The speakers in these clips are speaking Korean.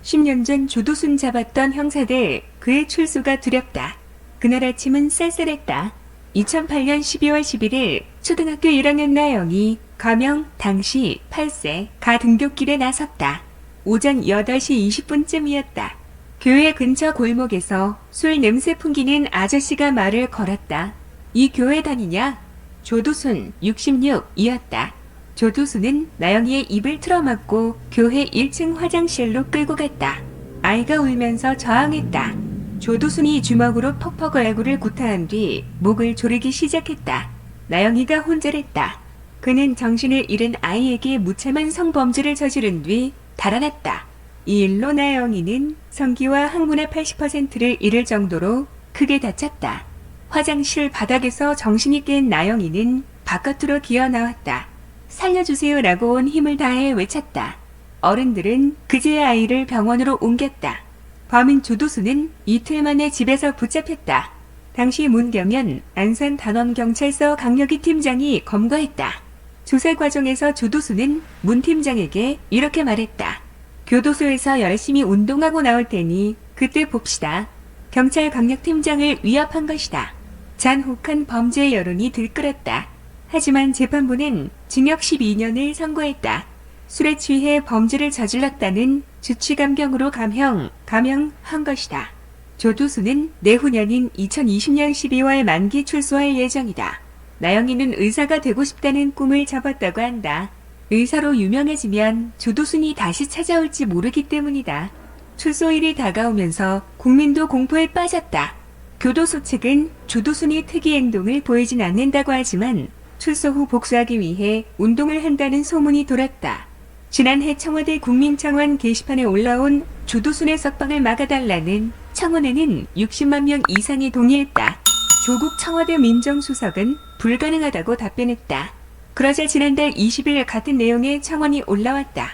10년 전 조두순 잡았던 형사들 그의 출소가 두렵다. 그날 아침은 쌀쌀했다. 2008년 12월 11일 초등학교 1학년 나영이 가명 당시 8세 가 등굣길에 나섰다. 오전 8시 20분쯤이었다. 교회 근처 골목에서 술 냄새 풍기는 아저씨가 말을 걸었다. 이 교회 다니냐? 조두순 66이었다. 조두순은 나영이의 입을 틀어막고 교회 1층 화장실로 끌고 갔다. 아이가 울면서 저항했다. 조두순이 주먹으로 퍽퍽 얼굴을 구타한 뒤 목을 조르기 시작했다. 나영이가 혼절했다. 그는 정신을 잃은 아이에게 무참한 성범죄를 저지른 뒤 달아났다. 이 일로 나영이는 성기와 항문의 80%를 잃을 정도로 크게 다쳤다. 화장실 바닥에서 정신이 깬 나영이는 바깥으로 기어나왔다. 살려주세요라고 온 힘을 다해 외쳤다. 어른들은 그제야 아이를 병원으로 옮겼다. 범인 조두순은 이틀 만에 집에서 붙잡혔다. 당시 문경현 안산단원경찰서 강력희 팀장이 검거했다. 조사 과정에서 조두순은 문 팀장에게 이렇게 말했다. 교도소에서 열심히 운동하고 나올 테니 그때 봅시다. 경찰 강력팀장을 위협한 것이다. 잔혹한 범죄 여론이 들끓었다. 하지만 재판부는 징역 12년을 선고했다. 술에 취해 범죄를 저질렀다는 주치감경으로 감형한 것이다. 조두순은 내후년인 2020년 12월 만기 출소할 예정이다. 나영이는 의사가 되고 싶다는 꿈을 접었다고 한다. 의사로 유명해지면 조두순이 다시 찾아올지 모르기 때문이다. 출소일이 다가오면서 국민도 공포에 빠졌다. 교도소 측은 조두순이 특이 행동을 보이진 않는다고 하지만 출소 후 복수하기 위해 운동을 한다는 소문이 돌았다. 지난해 청와대 국민청원 게시판에 올라온 조두순의 석방을 막아달라는 청원에는 60만 명 이상이 동의했다. 조국 청와대 민정수석은 불가능하다고 답변했다. 그러자 지난달 20일 같은 내용의 청원이 올라왔다.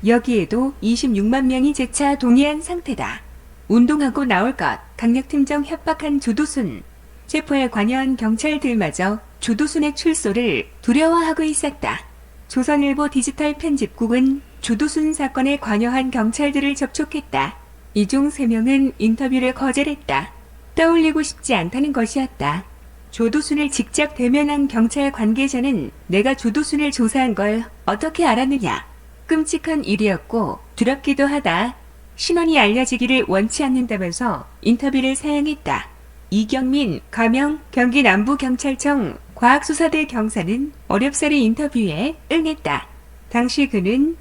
여기에도 26만 명이 재차 동의한 상태다. 운동하고 나올 것, 강력팀장 협박한 조두순. 체포에 관여한 경찰들마저 조두순의 출소를 두려워하고 있었다. 조선일보 디지털 편집국은 조두순 사건에 관여한 경찰들을 접촉했다. 이 중 3명은 인터뷰를 거절했다. 떠올리고 싶지 않다는 것이었다. 조두순을 직접 대면한 경찰 관계자는 내가 조두순을 조사한 걸 어떻게 알았느냐. 끔찍한 일이었고 두렵기도 하다. 신원이 알려지기를 원치 않는다면서 인터뷰를 사양했다. 이경민 가명 경기 남부경찰청 과학수사대 경사는 어렵사리 인터뷰에 응했다. 당시 그는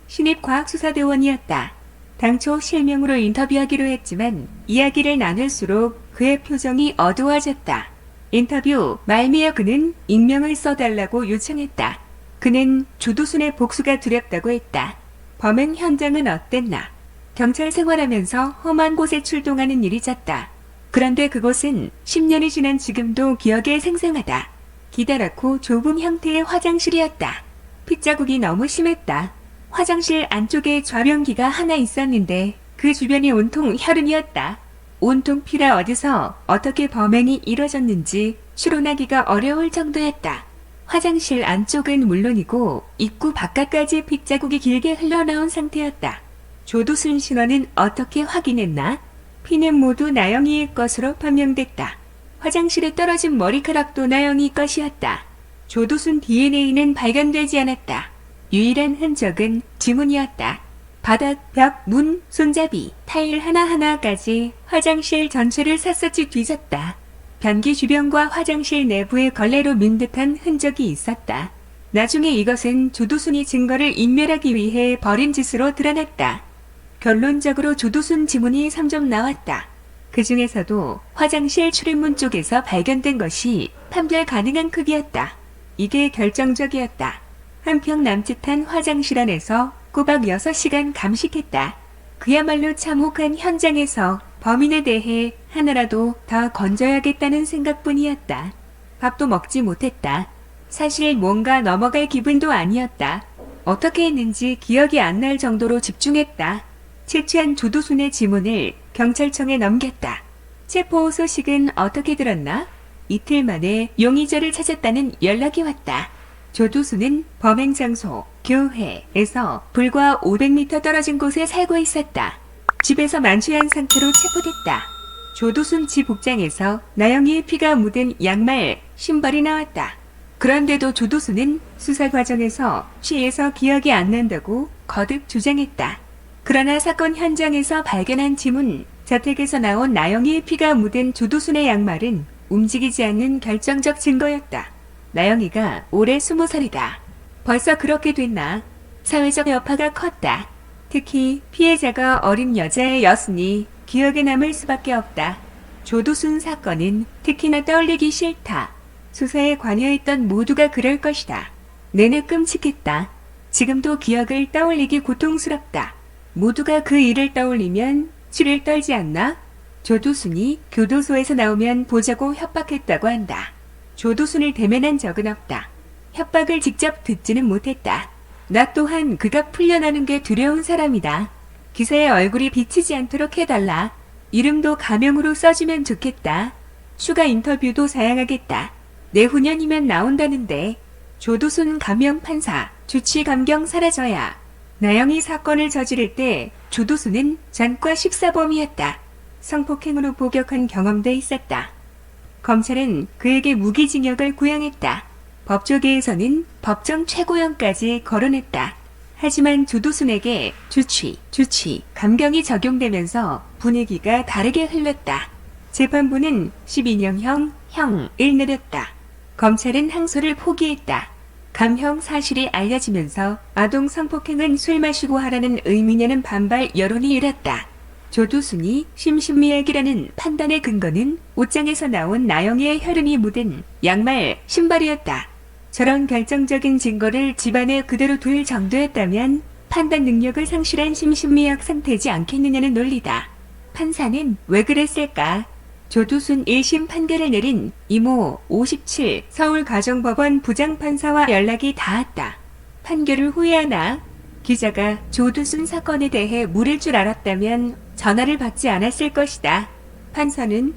신입과학수사대원이었다. 당초 실명으로 인터뷰하기로 했지만 이야기를 나눌수록 그의 표정이 어두워졌다. 인터뷰 말미에 그는 익명을 써달라고 요청했다. 그는 조두순의 복수가 두렵다고 했다. 범행 현장은 어땠나? 경찰 생활하면서 험한 곳에 출동하는 일이 잦다. 그런데 그곳은 10년이 지난 지금도 기억에 생생하다. 기다랗고 좁은 형태의 화장실이었다. 핏자국이 너무 심했다. 화장실 안쪽에 좌변기가 하나 있었는데 그 주변이 온통 혈흔이었다. 온통 피라 어디서 어떻게 범행이 이뤄졌는지 추론하기가 어려울 정도였다. 화장실 안쪽은 물론이고 입구 바깥까지 핏자국이 길게 흘러나온 상태였다. 조두순 신원은 어떻게 확인했나? 피는 모두 나영이의 것으로 판명됐다. 화장실에 떨어진 머리카락도 나영이 것이었다. 조두순 DNA는 발견되지 않았다. 유일한 흔적은 지문이었다. 바닥, 벽, 문, 손잡이, 타일 하나하나까지 화장실 전체를 샅샅이 뒤졌다. 변기 주변과 화장실 내부에 걸레로 민 듯한 흔적이 있었다. 나중에 이것은 조두순이 증거를 인멸하기 위해 벌인 짓으로 드러났다. 결론적으로 조두순 지문이 3점 나왔다. 그 중에서도 화장실 출입문 쪽에서 발견된 것이 판별 가능한 크기였다. 이게 결정적이었다. 한평 남짓한 화장실 안에서 꼬박 6시간 감식했다. 그야말로 참혹한 현장에서 범인에 대해 하나라도 더 건져야겠다는 생각뿐이었다. 밥도 먹지 못했다. 사실 뭔가 넘어갈 기분도 아니었다. 어떻게 했는지 기억이 안 날 정도로 집중했다. 채취한 조두순의 지문을 경찰청에 넘겼다. 체포 소식은 어떻게 들었나? 이틀 만에 용의자를 찾았다는 연락이 왔다. 조두순은 범행 장소 교회에서 불과 500m 떨어진 곳에 살고 있었다. 집에서 만취한 상태로 체포됐다. 조두순 집 복장에서 나영이의 피가 묻은 양말, 신발이 나왔다. 그런데도 조두순은 수사 과정에서 취해서 기억이 안 난다고 거듭 주장했다. 그러나 사건 현장에서 발견한 지문, 자택에서 나온 나영이의 피가 묻은 조두순의 양말은 움직이지 않는 결정적 증거였다. 나영이가 올해 20살이다. 벌써 그렇게 됐나? 사회적 여파가 컸다. 특히 피해자가 어린 여자애였으니 기억에 남을 수밖에 없다. 조두순 사건은 특히나 떠올리기 싫다. 수사에 관여했던 모두가 그럴 것이다. 내내 끔찍했다. 지금도 기억을 떠올리기 고통스럽다. 모두가 그 일을 떠올리면 치를 떨지 않나? 조두순이 교도소에서 나오면 보자고 협박했다고 한다. 조두순을 대면한 적은 없다. 협박을 직접 듣지는 못했다. 나 또한 그가 풀려나는 게 두려운 사람이다. 기사에 얼굴이 비치지 않도록 해달라. 이름도 가명으로 써주면 좋겠다. 추가 인터뷰도 사양하겠다. 내후년이면 나온다는데. 조두순 가명 판사, 주치 감경 사라져야. 나영이 사건을 저지를 때 조두순은 전과 14범이었다. 성폭행으로 복역한 경험도 있었다. 검찰은 그에게 무기징역을 구형했다. 법조계에서는 법정 최고형까지 거론했다. 하지만 조두순에게 주치, 감경이 적용되면서 분위기가 다르게 흘렀다. 재판부는 12년형, 형을 내렸다. 검찰은 항소를 포기했다. 감형 사실이 알려지면서 아동 성폭행은 술 마시고 하라는 의미냐는 반발 여론이 일었다. 조두순이 심신미약이라는 판단의 근거는 옷장에서 나온 나영이의 혈흔이 묻은 양말, 신발이었다. 저런 결정적인 증거를 집안에 그대로 둘 정도였다면 판단 능력을 상실한 심신미약 상태지 않겠느냐는 논리다. 판사는 왜 그랬을까? 조두순 1심 판결을 내린 이모 57 서울가정법원 부장판사와 연락이 닿았다. 판결을 후회하나? 기자가 조두순 사건에 대해 물을 줄 알았다면 전화를 받지 않았을 것이다. 판사는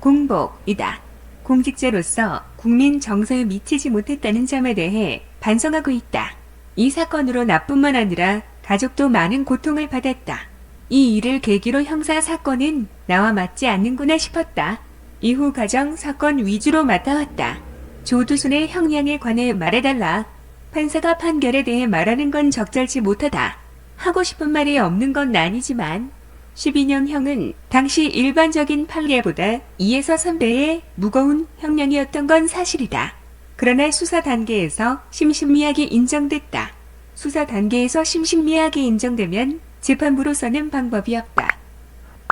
공복이다. 공직자로서 국민 정서에 미치지 못했다는 점에 대해 반성하고 있다. 이 사건으로 나뿐만 아니라 가족도 많은 고통을 받았다. 이 일을 계기로 형사 사건은 나와 맞지 않는구나 싶었다. 이후 가정 사건 위주로 맡아왔다. 조두순의 형량에 관해 말해달라. 판사가 판결에 대해 말하는 건 적절치 못하다. 하고 싶은 말이 없는 건 아니지만 12년형은 당시 일반적인 판례보다 2에서 3배의 무거운 형량이었던 건 사실이다. 그러나 수사 단계에서 심신미약이 인정됐다. 수사 단계에서 심신미약이 인정되면 재판부로서는 방법이 없다.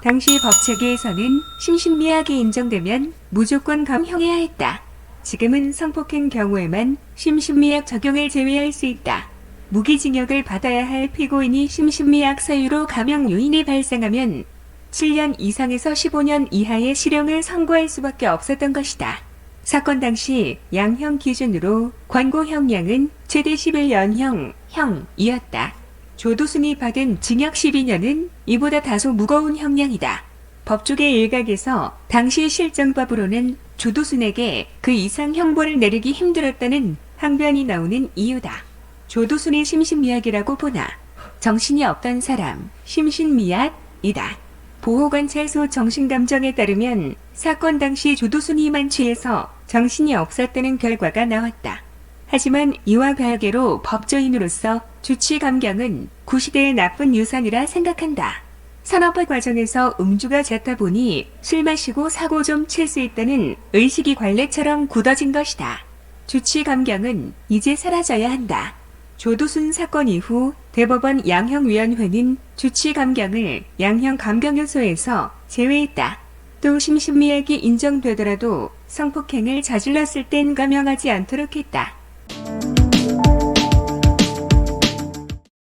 당시 법체계에서는 심신미약이 인정되면 무조건 감형해야 했다. 지금은 성폭행 경우에만 심신미약 적용을 제외할 수 있다. 무기징역을 받아야 할 피고인이 심신미약 사유로 감형 요인이 발생하면 7년 이상에서 15년 이하의 실형을 선고할 수밖에 없었던 것이다. 사건 당시 양형 기준으로 권고 형량은 최대 11년형, 형이었다. 조두순이 받은 징역 12년은 이보다 다소 무거운 형량이다. 법조계 일각에서 당시 실정법으로는 조두순에게 그 이상 형벌을 내리기 힘들었다는 항변이 나오는 이유다. 조두순이 심신미약이라고 보나? 정신이 없던 사람, 심신미약이다. 보호관찰소 정신감정에 따르면 사건 당시 조두순이 만취해서 정신이 없었다는 결과가 나왔다. 하지만 이와 별개로 법조인으로서 주치 감경은 구시대의 나쁜 유산이라 생각한다. 산업화 과정에서 음주가 잦다 보니 술 마시고 사고 좀 칠 수 있다는 의식이 관례처럼 굳어진 것이다. 주치 감경은 이제 사라져야 한다. 조두순 사건 이후 대법원 양형위원회는 주치 감경을 양형 감경 요소에서 제외했다. 또 심신미약이 인정되더라도 성폭행을 저질렀을 땐 감형하지 않도록 했다.